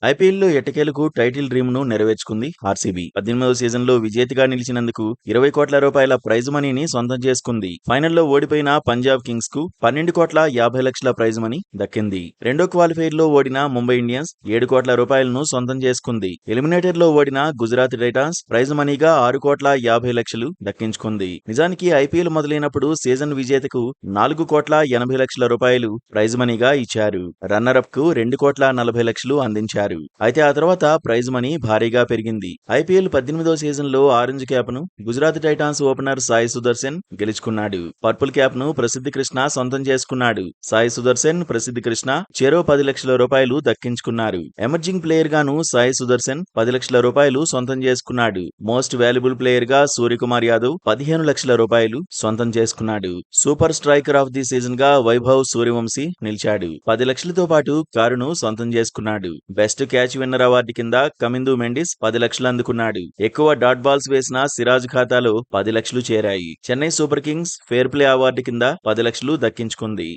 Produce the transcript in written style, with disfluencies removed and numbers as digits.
ఐపీఎల్లో ఎట్టకేలకు title dream ను నెరవేర్చుకుంది ఆర్సీబీ. 18వ సీజన్లో విజేతగా నిలిచినందుకు 20 కోట్ల రూపాయల ప్రైజ్ మనీని సొంతం చేసుకుంది. ఫైనల్లో ఓడిపోయిన పంజాబ్ కింగ్స్ కు 12 కోట్ల 50 లక్షల ప్రైజ్ మనీ దక్కింది. రెండో క్వాలిఫైర్ లో ఓడిన ముంబై ఇండియన్స్ 7 కోట్ల రూపాయలను సొంతం చేసుకుంది. ఎలిమినేటర్ లో ఓడిన గుజరాత్ టైటాన్స్ ప్రైజ్ మనీగా 6 కోట్ల 50 లక్షలు దక్కించుకుంది. నిజానికి ఐపీఎల్ మొదలైనప్పుడు సీజన్ విజేతకు 4 కోట్ల 80 లక్షల రూపాయలు ప్రైజ్ మనీగా ఇచ్చారు. రన్నర్ అప్ కు 2 కోట్ల 40 లక్షలు అందించారు. అయితే ఆ తర్వాత ప్రైజ్ మనీ భారీగా పెరిగింది. ఐపీఎల్ 18వ సీజన్ లో ఆరెంజ్ క్యాప్ ను గుజరాత్ టైటాన్స్ ఓపెనర్ సాయి సుదర్శన్ గెలుచుకున్నాడు. పర్పుల్ క్యాప్ ను ప్రసిద్ధి కృష్ణ సొంతం చేసుకున్నాడు. సాయి సుదర్శన్, ప్రసిద్ధి కృష్ణ చెరో 10 లక్షల రూపాయలు దక్కించుకున్నారు. ఎమర్జింగ్ ప్లేయర్ గాను సాయి సుదర్శన్ 10 లక్షల రూపాయలు సొంతం చేసుకున్నాడు. మోస్ట్ వాల్యుబుల్ ప్లేయర్ గా సూర్యకుమార్ యాదవ్ 15 లక్షల రూపాయలు సొంతం చేసుకున్నాడు. Super striker of the season గా వైభవ్ సూర్యవంశీ నిలిచాడు. 10 లక్షలతో పాటు కారును సొంతం చేసుకున్నాడు. బెస్ట్ క్యాచ్ విన్నర్ అవార్డు కింద కమిందు మెండిస్ 10 లక్షలు అందుకున్నాడు. ఎక్కువ డాట్ బాల్స్ వేసిన సిరాజ్ ఖాతాలో 10 లక్షలు చేరాయి. Chennai super Kings fair play award కింద 10 లక్షలు దక్కించుకుంది.